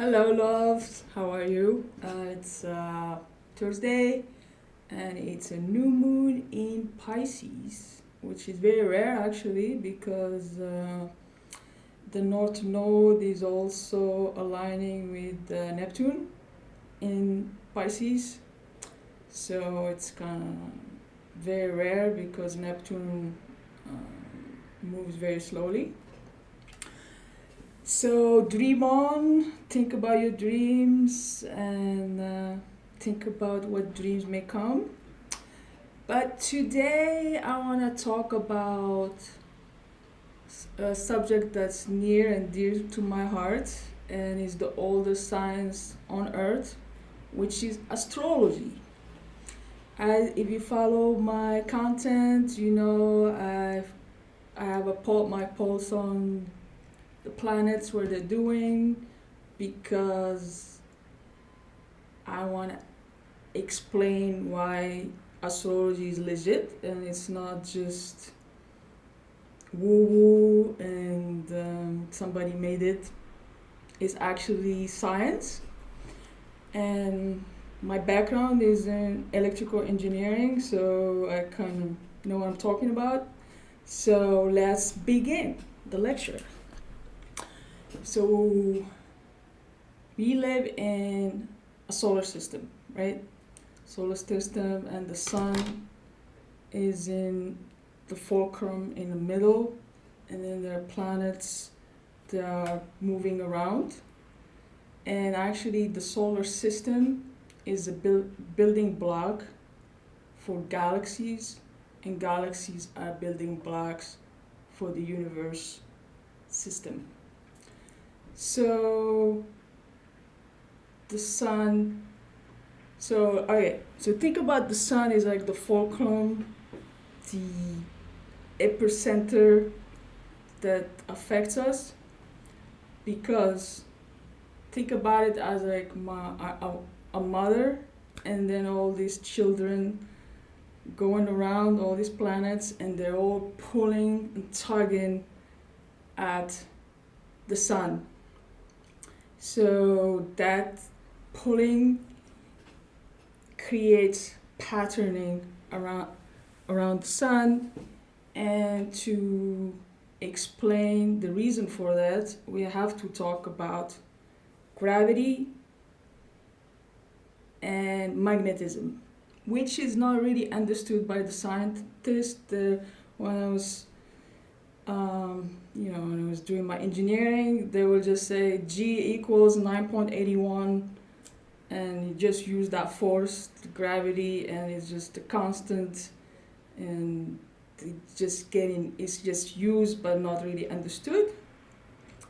Hello, loves. How are you? It's Thursday, and it's a new moon in Pisces, which is very rare actually because the North Node is also aligning with Neptune in Pisces. So it's kind of very rare because Neptune moves very slowly. So dream on, think about your dreams, and think about what dreams may come. But today I want to talk about a subject that's near and dear to my heart and is the oldest science on earth, which is astrology. If you follow my content, you know I have my pulse on the planets, what they're doing, because I want to explain why astrology is legit and it's not just woo woo and somebody made it. It's actually science. And my background is in electrical engineering, so I kind of know what I'm talking about. So let's begin the lecture. So we live in a solar system, right? Solar system, and the sun is in the fulcrum in the middle, and then there are planets that are moving around. And actually, the solar system is a building block for galaxies, and galaxies are building blocks for the universe system. So the sun. So think about the sun is like the fulcrum, the epicenter that affects us, because think about it as like a mother, and then all these children going around all these planets, and they're all pulling and tugging at the sun. So that pulling creates patterning around the sun, and to explain the reason for that, we have to talk about gravity and magnetism, which is not really understood by the scientists. When I was when I was doing my engineering, they will just say G equals 9.81, and you just use that force, the gravity, and it's just a constant, and it's just used but not really understood.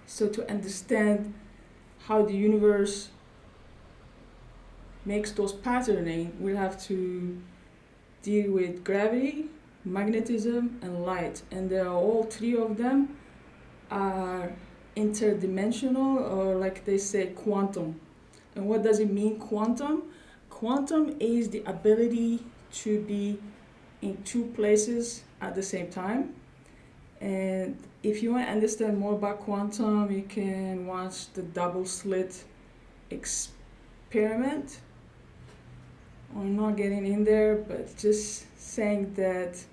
So to understand how the universe makes those patterning, we have to deal with gravity, magnetism, and light, and there are all three of them are interdimensional, or like they say, quantum. And what does it mean, quantum? Quantum is the ability to be in two places at the same time. And if you want to understand more about quantum, you can watch the double slit experiment. I'm not getting in there, but just saying that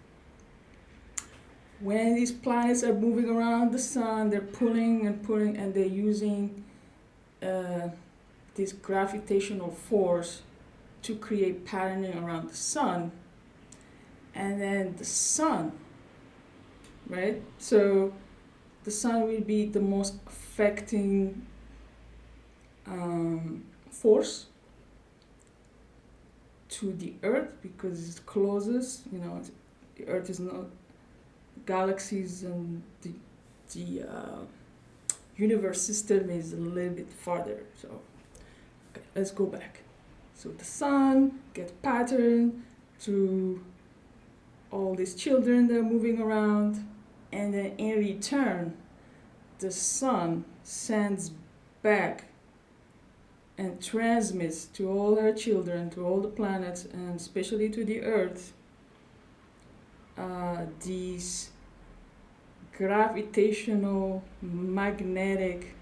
when these planets are moving around the sun, they're pulling and pulling, and they're using this gravitational force to create patterning around the sun. And then the sun, right? So the sun will be the most affecting force to the earth because it's closest. The earth is not galaxies, and the universe system is a little bit farther. So okay, let's go back. So the sun gets patterned through all these children that are moving around, and then in return the sun sends back and transmits to all her children, to all the planets, and especially to the earth, these gravitational magnetic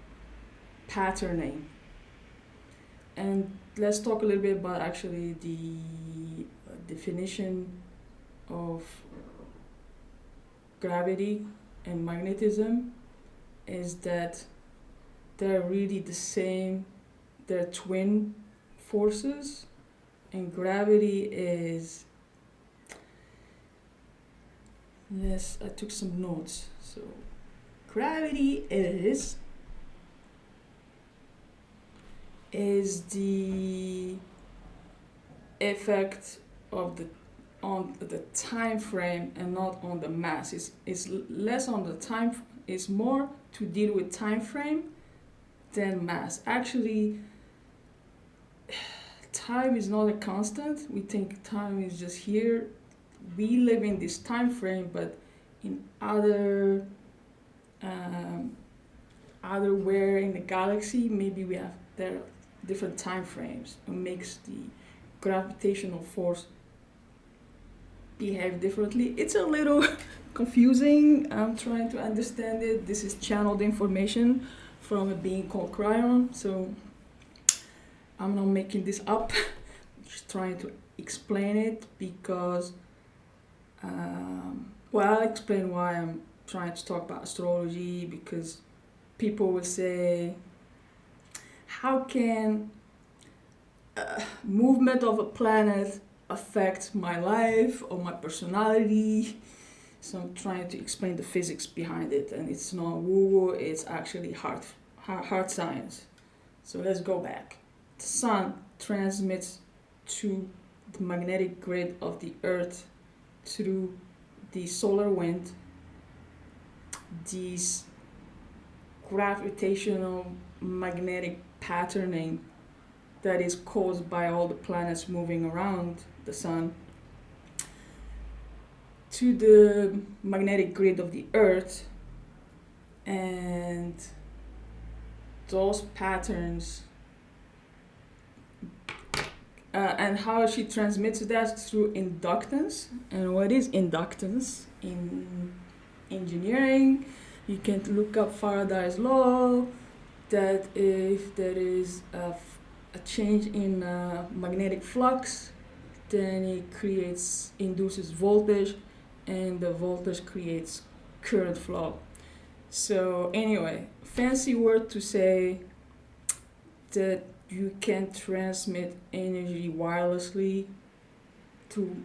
patterning. And let's talk a little bit about actually the definition of gravity and magnetism. Is that they're really the same, they're twin forces, and gravity is, yes, I took some notes. So gravity is the effect of the on the time frame and not on the mass. It's less on the time, it's more to deal with time frame than mass. Actually, time is not a constant. We think time is just here. We live in this time frame, but in other where in the galaxy, maybe we have there different time frames. It makes the gravitational force behave differently. It's a little confusing. I'm trying to understand it. This is channeled information from a being called Cryon, so I'm not making this up. I'm just trying to explain it because, well, I'll explain why I'm trying to talk about astrology, because people will say, how can movement of a planet affect my life or my personality? So I'm trying to explain the physics behind it, and it's not woo-woo, it's actually hard science. So let's go back. The sun transmits to the magnetic grid of the earth through the solar wind these gravitational magnetic patterning that is caused by all the planets moving around the sun to the magnetic grid of the earth, and those patterns and how she transmits that through inductance. And what is inductance in engineering? You can look up Faraday's law, that if there is a change in magnetic flux, then it induces voltage, and the voltage creates current flow. So anyway, fancy word to say that you can transmit energy wirelessly to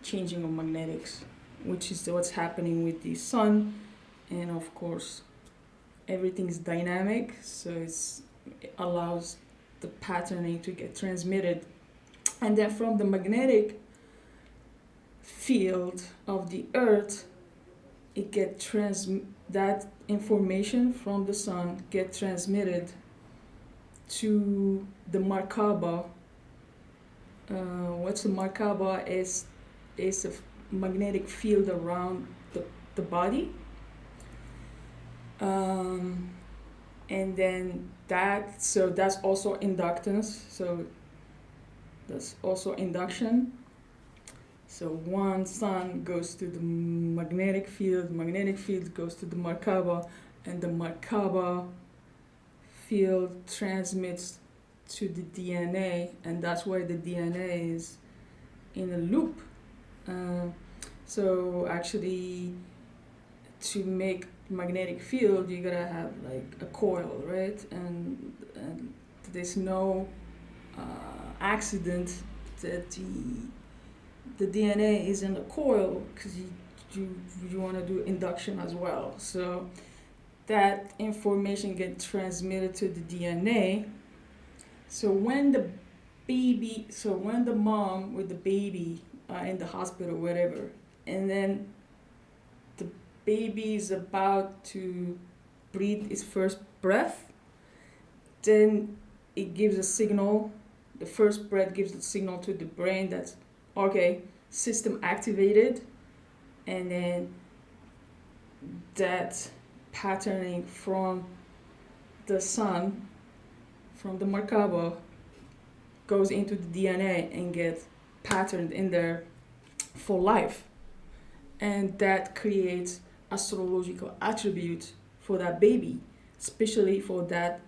changing of magnetics, which is what's happening with the sun. And of course, everything is dynamic, so it allows the patterning to get transmitted. And then from the magnetic field of the earth, it that information from the sun get transmitted to the Merkaba. What's the Merkaba is a magnetic field around the body. And then that's also inductance, so that's also induction. So one sun goes to the magnetic field goes to the Merkaba, and the Merkaba field transmits to the DNA, and that's why the DNA is in a loop. So actually, to make magnetic field, you gotta have like a coil, right? And there's no accident that the DNA is in a coil, because you want to do induction as well. So that information gets transmitted to the DNA. So when the mom with the baby in the hospital, whatever, and then the baby is about to breathe its first breath, then it gives a signal. The first breath gives a signal to the brain that's okay, system activated, and then that patterning from the sun, from the Merkaba, goes into the DNA and gets patterned in there for life. And that creates astrological attributes for that baby, especially for that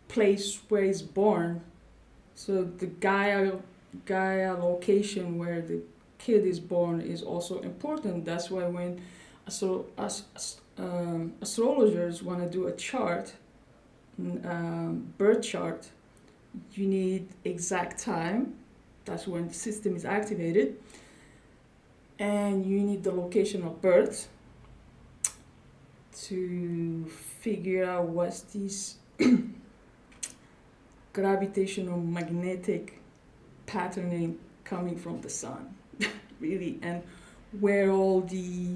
place where he's born. So the Gaia location where the kid is born is also important. That's why when astrologers want to do a chart, birth chart, you need exact time. That's when the system is activated, and you need the location of birth to figure out what's this gravitational magnetic patterning coming from the sun, really, and where all the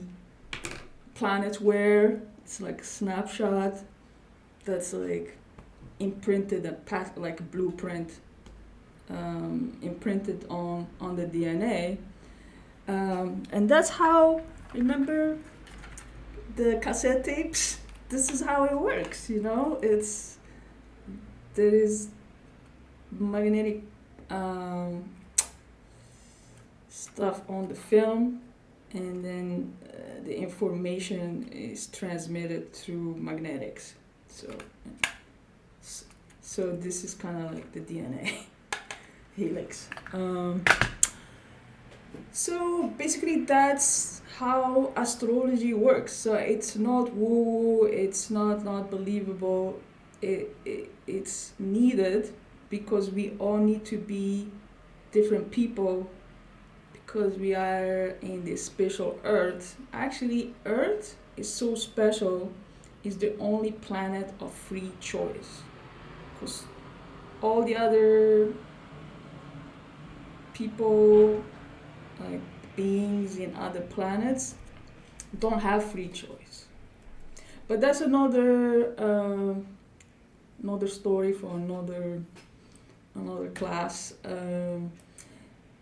planets were. It's like a snapshot that's like imprinted, like a blueprint, imprinted on the DNA, and that's how. Remember the cassette tapes? This is how it works. There is magnetic stuff on the film, and then the information is transmitted through magnetics. So this is kind of like the DNA helix. So basically, that's how astrology works. So it's not woo, it's not believable. It's needed because we all need to be different people, because we are in this special Earth. Actually, Earth is so special. It's the only planet of free choice, because all the other people, like beings in other planets, don't have free choice. But that's another story for another class.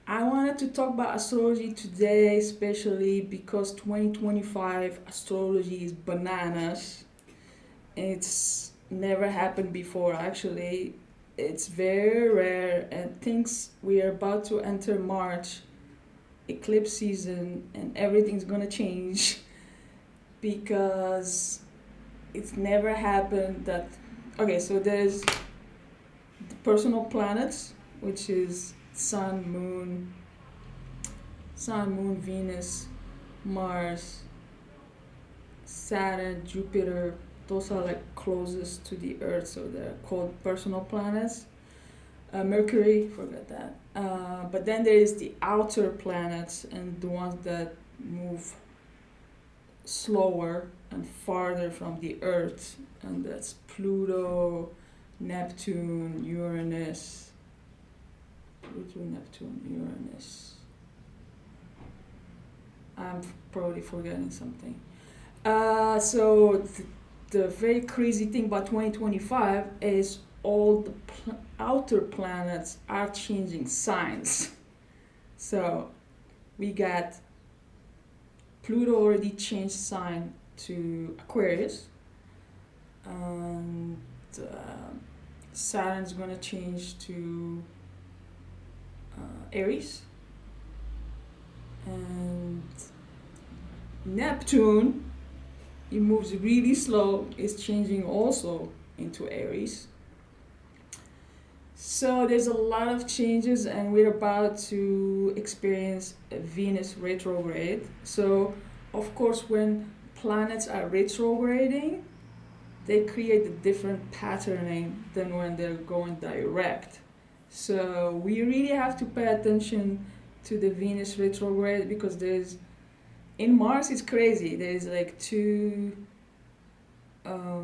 I wanted to talk about astrology today, especially because 2025 astrology is bananas. It's never happened before, actually. It's very rare, and things we are about to enter March, eclipse season, and everything's gonna change because it's never happened that. Okay, so there's the personal planets, which is Sun, Moon, Venus, Mars, Saturn, Jupiter. Those are like closest to the Earth, so they're called personal planets. Mercury, forget that. But then there is the outer planets, and the ones that move slower and farther from the Earth, and that's Pluto, Neptune, Uranus. I'm probably forgetting something. So the very crazy thing about 2025 is all the outer planets are changing signs. So we got Pluto already changed sign to Aquarius, and Saturn's gonna change to Aries, and Neptune, it moves really slow, is changing also into Aries. So there's a lot of changes, and we're about to experience a Venus retrograde. So of course, when planets are retrograding, they create a different patterning than when they're going direct. So we really have to pay attention to the Venus retrograde, because in Mars it's crazy. There's like two. I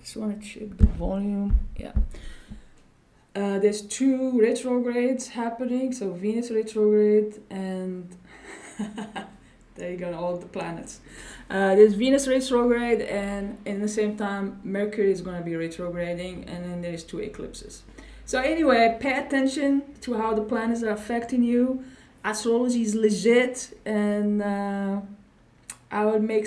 just want to check the volume. Yeah. There's two retrogrades happening. So Venus retrograde and there you go, all the planets. There's Venus retrograde, and in the same time Mercury is going to be retrograding, and then there's two eclipses. So anyway, pay attention to how the planets are affecting you. Astrology is legit, and I will make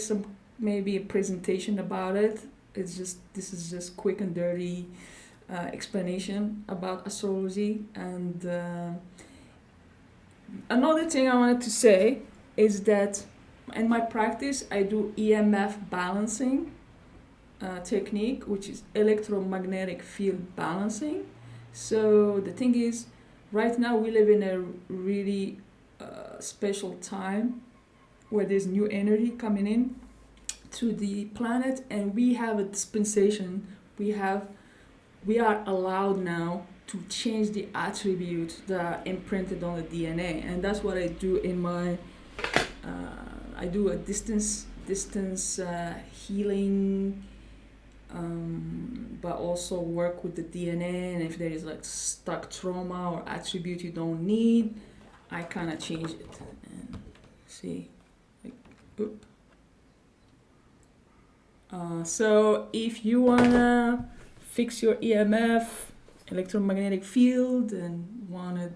maybe a presentation about it. This is just quick and dirty explanation about astrology. And another thing I wanted to say is that in my practice I do EMF balancing. technique, which is electromagnetic field balancing. So the thing is, right now we live in a really special time where there's new energy coming in to the planet, and we have a dispensation. We are allowed now to change the attributes that are imprinted on the DNA, and that's what I do in my. I do a distance healing, but also work with the DNA. And if there is like stuck trauma or attribute you don't need, I kind of change it and see. Like, oop. So if you wanna fix your EMF, electromagnetic field, and want it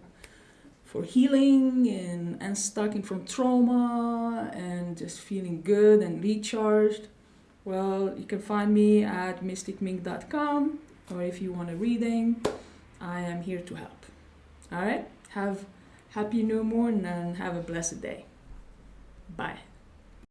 for healing and unstucking from trauma and just feeling good and recharged, well, you can find me at mysticmink.com, or if you want a reading, I am here to help. All right, have happy new moon and have a blessed day. Bye.